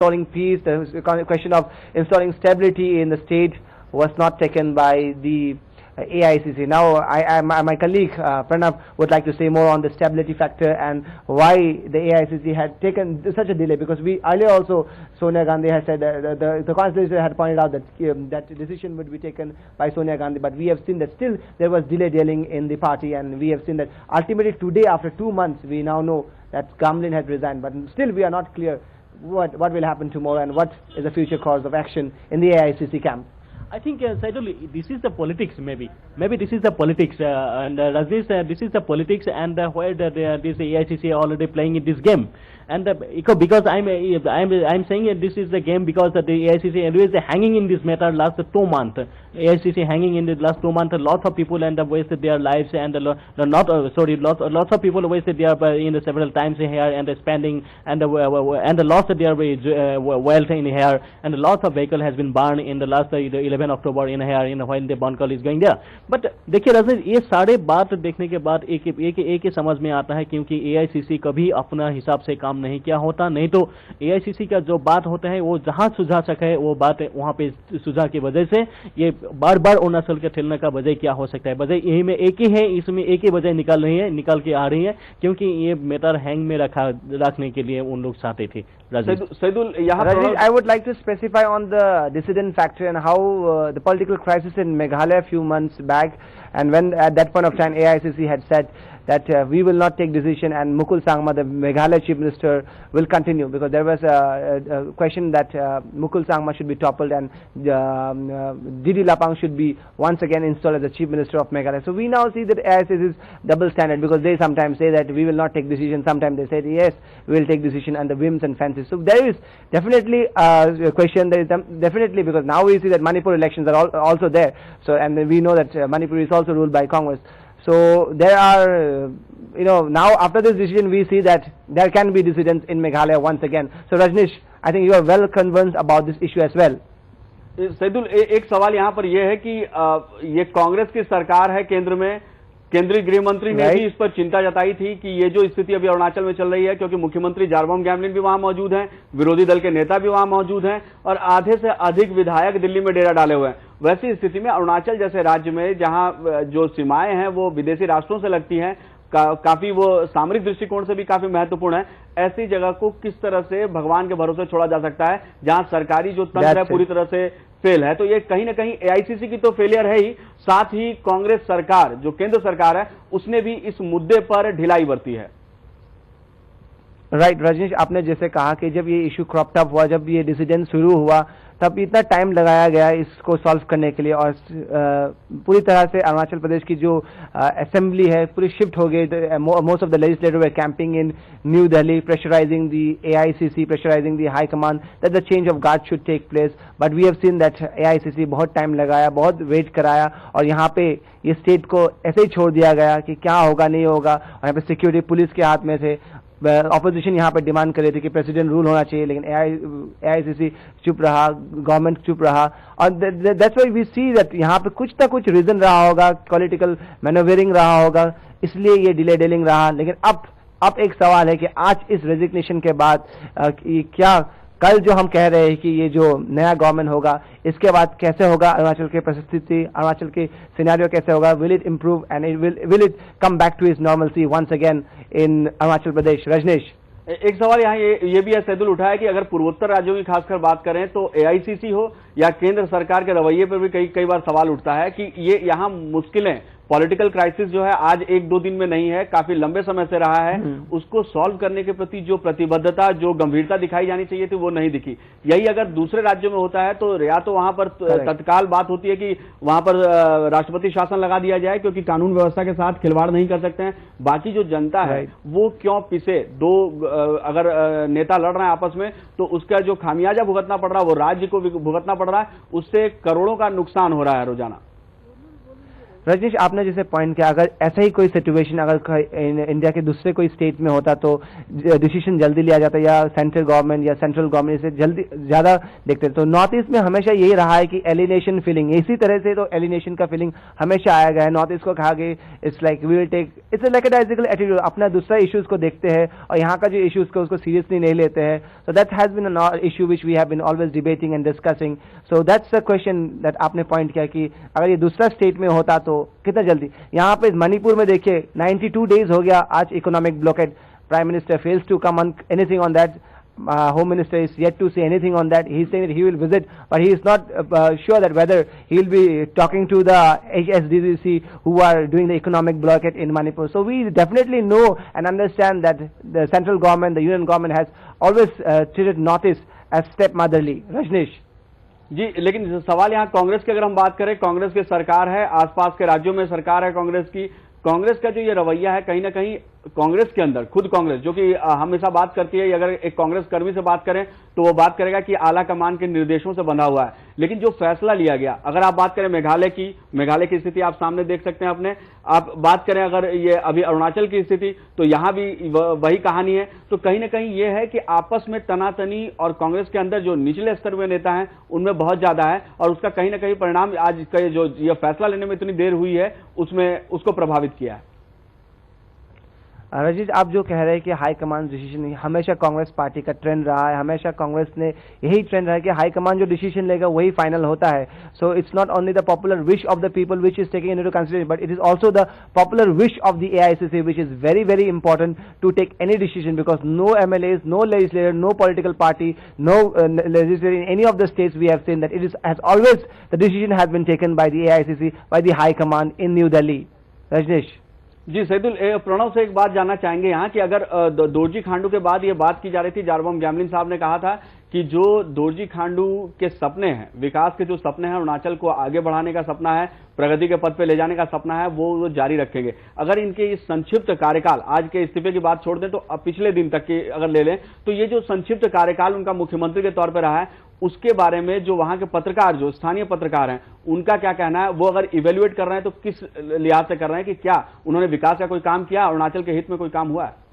installing peace, the question of installing stability in the state was not taken by the AICC. Now, my colleague Pranav would like to say more on the stability factor and why the AICC had taken such a delay. Because we earlier also, Sonia Gandhi has said the Constitution had pointed out that that decision would be taken by Sonia Gandhi, but we have seen that still there was dilly-dallying in the party, and we have seen that ultimately today, after 2 months, we now know that Gamlin has resigned, but still we are not clear what will happen tomorrow and what is the future course of action in the AICC camp. I think, Saidul, this is the politics, maybe this is the politics, and Rajneesh, this is the politics, and where this AICC already playing in this game, and because I'm saying this is the game because the AICC anyways hanging in this matter last 2 months. AICC hanging in the last 2 months. Lots of people and wasted their lives, and lots of people wasted their in several times here and spending and lost their wealth in here, and lots of vehicle has been burned in the last 11 October in here in when the Bankal is going there. But देखिए रजनीश, ये सारे बात देखने के बाद एक ही समझ में आता है, क्योंकि AICC कभी अपना हिसाब से काम नहीं किया होता, नहीं तो AICC का जो बात होता है वो जहां सुझा सके वो बात वहां पे सुझा की वजह से ये बार बार अरुणाचल के ठेलने का वजह क्या हो सकता है? वजह यही में एक ही है, इसमें एक ही वजह निकल के आ रही है, क्योंकि ये मैटर हैंग में रखने के लिए उन लोग चाहते थे. Saidul, I would like to specify on the dissident factor and how the political crisis in Meghalaya a few months back, and when at that point of time AICC had said that we will not take decision and Mukul Sangma, the Meghalaya Chief Minister, will continue, because there was a question that Mukul Sangma should be toppled and Didi Lapang should be once again installed as the Chief Minister of Meghalaya. So we now see that AICC is double standard, because they sometimes say that we will not take decision, sometimes they say yes, we will take decision, and the whims and fancies. So there is definitely a question, there is definitely, because now we see that Manipur elections are also there, so and we know that Manipur is also ruled by Congress. So there are, now after this decision we see that there can be dissidents in Meghalaya once again. So Rajneesh, I think you are well convinced about this issue as well. Saidul, एक सवाल यहाँ पर यह है कि ये कांग्रेस की सरकार है केंद्र में, केंद्रीय गृह मंत्री ने भी इस पर चिंता जताई थी कि ये जो स्थिति अभी अरुणाचल में चल रही है, क्योंकि मुख्यमंत्री जारबम गैमलिन भी वहां मौजूद हैं, विरोधी दल के नेता भी वहां मौजूद हैं और आधे से अधिक विधायक दिल्ली में डेरा डाले हुए हैं. वैसी स्थिति में अरुणाचल जैसे राज्य में जहां जो सीमाएं हैं वो विदेशी राष्ट्रों से लगती हैं, काफी वो सामरिक दृष्टिकोण से भी काफी महत्वपूर्ण है, ऐसी जगह को किस तरह से भगवान के भरोसे छोड़ा जा सकता है जहां सरकारी जो तंत्र है पूरी तरह से फेल है? तो ये कहीं ना कहीं AICC की तो फेलियर है ही, साथ ही कांग्रेस सरकार जो केंद्र सरकार है उसने भी इस मुद्दे पर ढिलाई बरती है. राइट रजनीश, आपने जैसे कहा कि जब ये इशू क्रॉप्ड अप हुआ, जब ये डिसीडेंट शुरू हुआ, तब इतना टाइम लगाया गया इसको सॉल्व करने के लिए, और पूरी तरह से अरुणाचल प्रदेश की जो असेंबली है पूरी शिफ्ट हो गई. Most of the legislative were camping in New Delhi, pressurising the AICC, pressurising the high command that the change of guard should take place. But we have seen that AICC बहुत टाइम लगाया, बहुत wait कराया, और यहाँ पे ये स्टेट को ऐसे ही छोड़ दिया गया कि क्या होगा नहीं होगा. और यहाँ पे सिक्योरिटी पुलिस के हाथ में थे. ऑपोजिशन यहाँ पे डिमांड कर रही थी कि प्रेसिडेंट रूल होना चाहिए, लेकिन AICC चुप रहा, गवर्नमेंट चुप रहा, और that's why we see that यहाँ पे कुछ ना कुछ रीजन रहा होगा, पॉलिटिकल मैनोवेरिंग रहा होगा, इसलिए ये डिले डेलिंग रहा. लेकिन अब एक सवाल है कि आज इस रेजिग्नेशन के बाद क्या कल जो हम कह रहे हैं कि ये जो नया गवर्नमेंट होगा इसके बाद कैसे होगा अरुणाचल की परिस्थिति, अरुणाचल की सिनेरियो कैसे होगा? Will it improve and will it come back to its normalcy once again in Arunachal Pradesh? Rajneesh, एक सवाल यहाँ ये भी है सैदुल उठा है कि अगर पूर्वोत्तर राज्यों की खासकर बात करें तो AICC हो या केंद्र सरकार के रवैये पर भी कई बार सवाल उठता है कि ये यहाँ मुश्किलें, पॉलिटिकल क्राइसिस जो है आज 1-2 दिन में नहीं है, काफी लंबे समय से रहा है, उसको सॉल्व करने के प्रति जो प्रतिबद्धता, जो गंभीरता दिखाई जानी चाहिए थी वो नहीं दिखी. यही अगर दूसरे राज्यों में होता है तो या तो वहां पर तत्काल बात होती है कि वहां पर राष्ट्रपति शासन लगा दिया जाए, क्योंकि कानून व्यवस्था के साथ खिलवाड़ नहीं कर सकते हैं. बाकी जो जनता है वो क्यों पिसे, अगर नेता लड़ रहे हैं आपस में तो उसका जो खामियाजा भुगतना पड़ रहा है वो राज्य को भुगतना पड़ रहा है, उससे करोड़ों का नुकसान हो रहा है रोजाना. रजनीश, आपने जैसे पॉइंट किया, अगर ऐसा ही कोई सिचुएशन अगर इंडिया के दूसरे कोई स्टेट में होता तो डिसीजन जल्दी लिया जाता, या सेंट्रल गवर्नमेंट या सेंट्रल गवर्नमेंट से जल्दी ज्यादा देखते। तो नॉर्थ ईस्ट में हमेशा यही रहा है कि एलिनेशन फीलिंग, इसी तरह से तो एलिनेशन का फीलिंग हमेशा आया गया है। नॉर्थ ईस्ट को कहा गया it's like we will take, it's like a डाइजिकल एटीट्यूड, अपना दूसरा इश्यूज को देखते हैं और यहाँ का जो इश्यूज को उसको सीरियसली नहीं लेते हैं। So that has been a issue which we have been always debating and discussing. So that's the question that आपने पॉइंट किया कि अगर ये दूसरा स्टेट में होता तो कितना जल्दी। यहाँ पे मणिपुर में देखिए 92 डेज हो गया आज economic blockade, prime minister fails to come on anything on that, home minister is yet to say anything on that. He is saying that he will visit, but he is not sure that whether he will be talking to the HSDDC who are doing the economic blockade in Manipur. So we definitely know and understand that the central government, the union government has always treated Northeast as stepmotherly. Rajneesh. जी, लेकिन सवाल यहाँ कांग्रेस की अगर हम बात करें, कांग्रेस की सरकार है, आसपास के राज्यों में सरकार है कांग्रेस की, कांग्रेस का जो ये रवैया है कहीं ना कहीं कांग्रेस के अंदर, खुद कांग्रेस जो कि हमेशा बात करती है, अगर एक कांग्रेस कर्मी से बात करें तो वो बात करेगा कि आला कमान के निर्देशों से बंधा हुआ है। लेकिन जो फैसला लिया गया, अगर आप बात करें मेघालय की स्थिति आप सामने देख सकते हैं अपने, आप बात करें अगर ये अभी अरुणाचल की स्थिति, तो यहां भी वही कहानी है। तो कहीं ना कहीं ये है कि आपस में तनातनी और कांग्रेस के अंदर जो निचले स्तर में नेता हैं उनमें बहुत ज्यादा है, और उसका कहीं ना कहीं परिणाम आज का जो ये फैसला लेने में इतनी देर हुई है उसमें उसको प्रभावित किया है। रजीत, आप जो कह रहे हैं कि हाई कमान डिसीजन, हमेशा कांग्रेस पार्टी का ट्रेंड रहा है, हमेशा कांग्रेस ने यही ट्रेंड रहा है कि हाई कमान जो डिसीजन लेगा वही फाइनल होता है। So it's not only the popular wish of the people which is taking into consideration, but it is also the popular wish of the AICC which is very very important to take any decision, because no MLAs, no legislator, no political party, no legislator in any of the states we have seen that it is has always the decision has been taken by the AICC, by the high command in New Delhi. Rajneesh. जी सैदुल, प्रणव से एक बात जानना चाहेंगे यहाँ कि अगर दोरजी खांडू के बाद ये बात की जा रही थी, जारबम गैमलिन साहब ने कहा था कि जो दोरजी खांडू के सपने हैं, विकास के जो सपने हैं, अरुणाचल को आगे बढ़ाने का सपना है, प्रगति के पथ पे ले जाने का सपना है, वो जारी रखेंगे। अगर इनके इस संक्षिप्त कार्यकाल, आज के इस्तीफे की बात छोड़ दें तो पिछले दिन तक की अगर ले लें, तो ये जो संक्षिप्त कार्यकाल उनका मुख्यमंत्री के तौर पर रहा है, उसके बारे में जो वहां के पत्रकार, जो स्थानीय पत्रकार हैं, उनका क्या कहना है? वो अगर इवेल्युएट कर रहे हैं तो किस लिहाज से कर रहे हैं कि क्या उन्होंने विकास का कोई काम किया, अरुणाचल के हित में कोई काम हुआ है?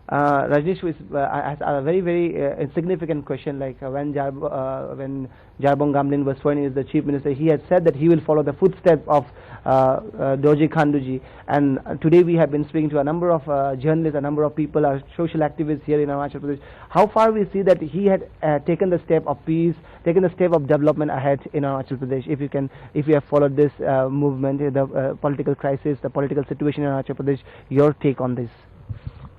Rajneesh has a very insignificant question. Like when Jarbong Gamlin was sworn in as the chief minister, he had said that he will follow the footsteps of Dorji Khanduji. And today we have been speaking to a number of journalists, a number of people, social activists here in Arunachal Pradesh. How far we see that he had taken the step of peace, taken the step of development ahead in Arunachal Pradesh. If you have followed this movement, the political crisis, the political situation in Arunachal Pradesh, your take on this?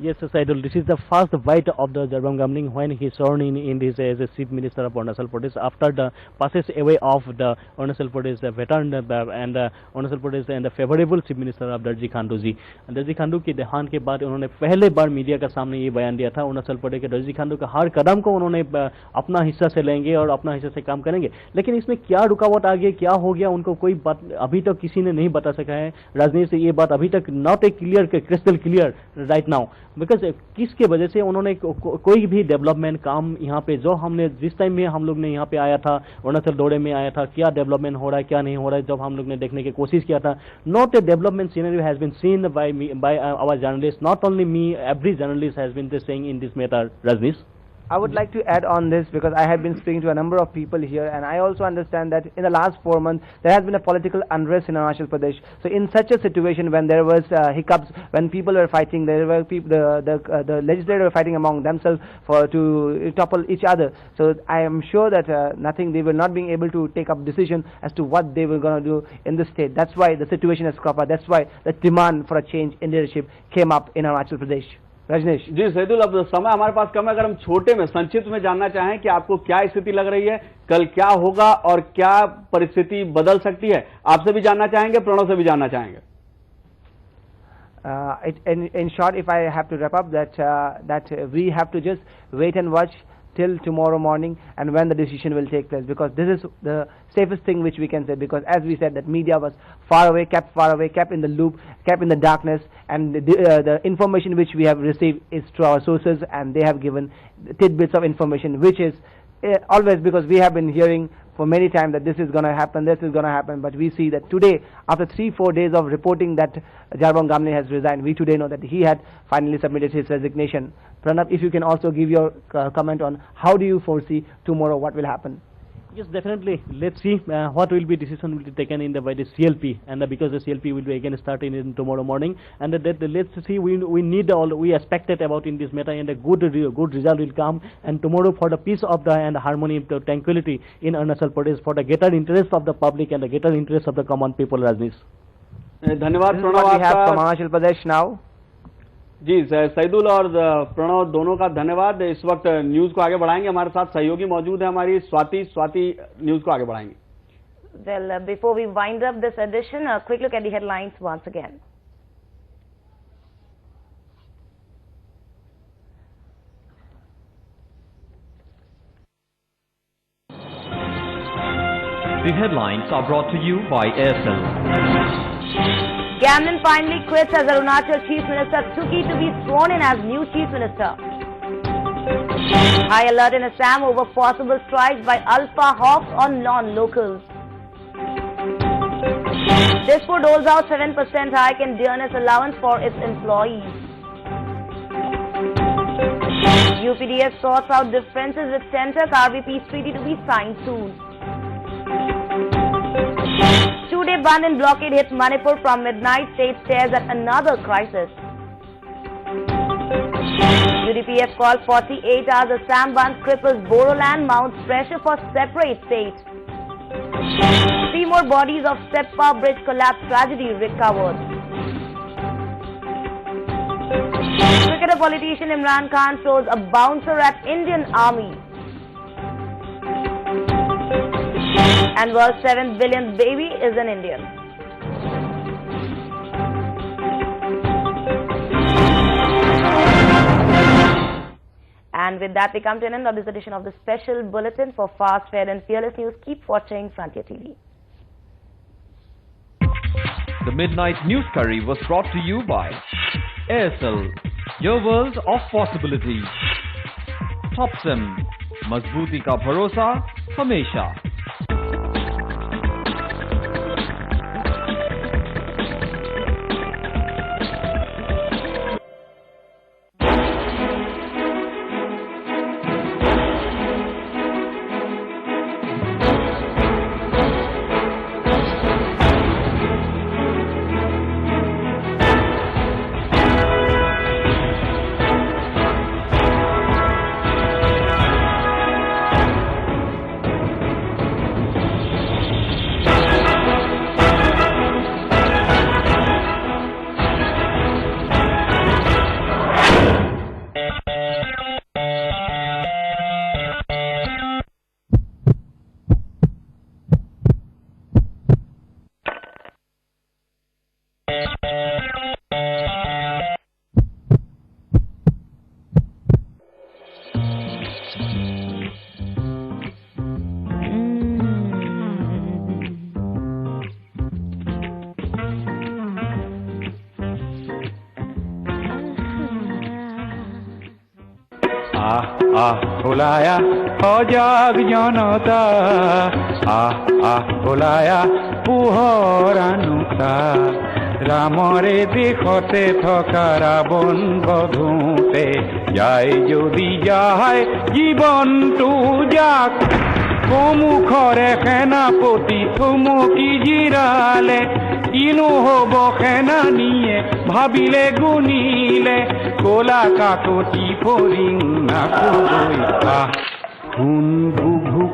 Yes, Saidul, this is the first bite of the Jarbong Gamling when he sworn in this as a chief minister of Arunachal Pradesh after the passes away of the Arunachal Pradesh veteran and Arunachal Pradesh and the favorable chief minister of Dorji Khandu ji. Dorji Khandu के देहांत के बाद उन्होंने पहले बार media के सामने ये बयान दिया था, अरुणाचल प्रदेश के Dorji Khandu का हर कदम को उन्होंने अपना हिस्सा से लेंगे और अपना हिस्सा से काम करेंगे। लेकिन इसमें क्या रुकावट आ गई, क्या हो गया, उनको कोई बात अभी तक किसी ने नहीं बता सका है। राजनीति से ये बात अभी तक not a clear, crystal clear right now, because किसके वजह से उन्होंने कोई भी डेवलपमेंट काम यहाँ पे, जो हमने जिस टाइम में हम लोग ने यहाँ पे आया था, अरुणाचल दौरे में आया था, क्या डेवलपमेंट हो रहा है क्या नहीं हो रहा है, जब हम लोग ने देखने की कोशिश किया था, not a development scenery has been seen by our journalist, not only me, every journalist has been saying in this matter. Rajneesh, I would like to add on this because I have been speaking to a number of people here, and I also understand that in the last 4 months there has been a political unrest in Arunachal Pradesh. So in such a situation, when there was hiccups, when people were fighting, there were people, the legislators were fighting among themselves to topple each other. So I am sure that they were not being able to take up decision as to what they were going to do in the state. That's why the situation has cropped up. That's why the demand for a change in leadership came up in Arunachal Pradesh. Rajneesh ji Saidul, अब समय हमारे पास कम है, अगर हम छोटे में संक्षिप्त में जानना चाहें कि आपको क्या स्थिति लग रही है, कल क्या होगा और क्या परिस्थिति बदल सकती है, आपसे भी जानना चाहेंगे, प्रणव से भी जानना चाहेंगे। In short, if I have to wrap up, that we have to just wait and watch till tomorrow morning and when the decision will take place, because this is the safest thing which we can say, because as we said that media was kept far away, kept in the loop, kept in the darkness, and the information which we have received is through our sources, and they have given tidbits of information which is always, because we have been hearing for many times that this is going to happen, this is going to happen, but we see that today, after 3-4 days of reporting that Jarbon Gamne has resigned, we today know that he had finally submitted his resignation. Pranab, if you can also give your comment on how do you foresee tomorrow what will happen? Yes, definitely. Let's see what will be decision will be taken by the CLP, and because the CLP will be again starting in tomorrow morning, and let's see. We expected about in this matter, and a good result will come, and tomorrow for the peace of the and harmony, the tranquility in Arunachal Pradesh, for the greater interest of the public and the greater interest of the common people. Rajneesh. धन्यवाद Pranav We have from आपका। Arunachal Pradesh now. जी सैदुल और प्रणव दोनों का धन्यवाद। इस वक्त news को आगे बढ़ाएंगे, हमारे साथ सहयोगी मौजूद है हमारी स्वाति न्यूज को आगे बढ़ाएंगे। Well, before we wind up this edition, a quick look at the headlines once again. The headlines are brought to you by Aircel. Gamnin finally quits as Arunachal Chief Minister Suki to be sworn in as new Chief Minister. High alert in Assam over possible strikes by Alpha Hawks on non-locals. Dispur doles out 7% hike in dearness allowance for its employees. UPDF sorts out differences with Centre RVP treaty to be signed soon. 2-day ban and blockade hit Manipur from midnight, state stares at another crisis. UDPF called 48 hours Assam ban cripples Bodoland, mounts pressure for separate state. 3 more bodies of Seppa bridge collapse tragedy recovered. Cricketer politician Imran Khan throws a bouncer at Indian Army. And world's 7th billionth baby is an Indian. And with that, we come to an end of this edition of the special bulletin. For fast, fair and fearless news, keep watching Frontier TV. The Midnight News Curry was brought to you by Aircel, your world of possibilities. Topsim, Mazbooti ka bharosa, hamesha. ভোলায়া সজাগ জনতা ভোলায়া পোহৰানুতা ৰামৰে দেশতে থকা ৰাৱণ বধূতে যায় যদি যায় জীৱনটো যাক সমুখৰে সেনাপতি থুমুকি জিৰালে কিনো হ'ব সেনানীয়ে ভাবিলে গুণিলে কোলা কাকতি ফৰিং নাকলৈ শুন বুভুক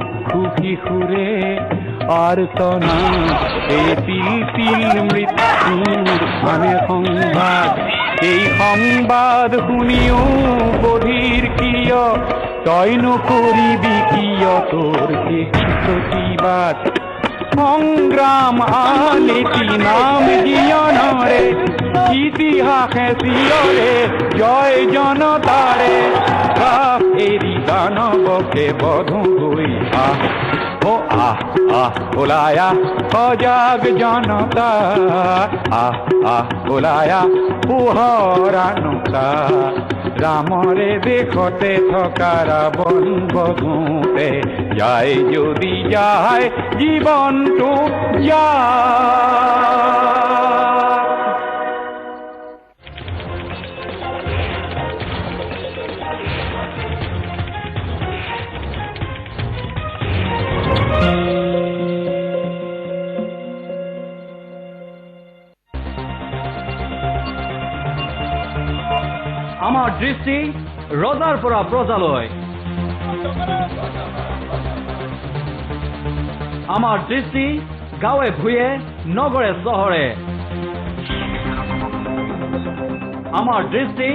শিশুৰে আৰ্তনা এই তিল মৃত্যুৰ মানে সংবাদ এই সংবাদ শুনিও বধিৰ কিয় তইনো কৰিবি কিয় তোৰ প্ৰতিবাদ সংগ্ৰাম আলেটি নাম জীয়নৰে ইতিহাসে চিৰৰে জয় জনতাৰে এৰি দানৱকে বধো গৈ ভোলায়া সজাগ জনতা ভোলায়া পোহৰানুতা রামরে দেখতে থকা রাবণ বধূতে যায় যদি যায় জীবনটো যায়। আমার দৃষ্টি রজার পৰা প্রজালয়, আমার দৃষ্টি গাঁৱে ভূঞে নগরে শহরে, আমার দৃষ্টি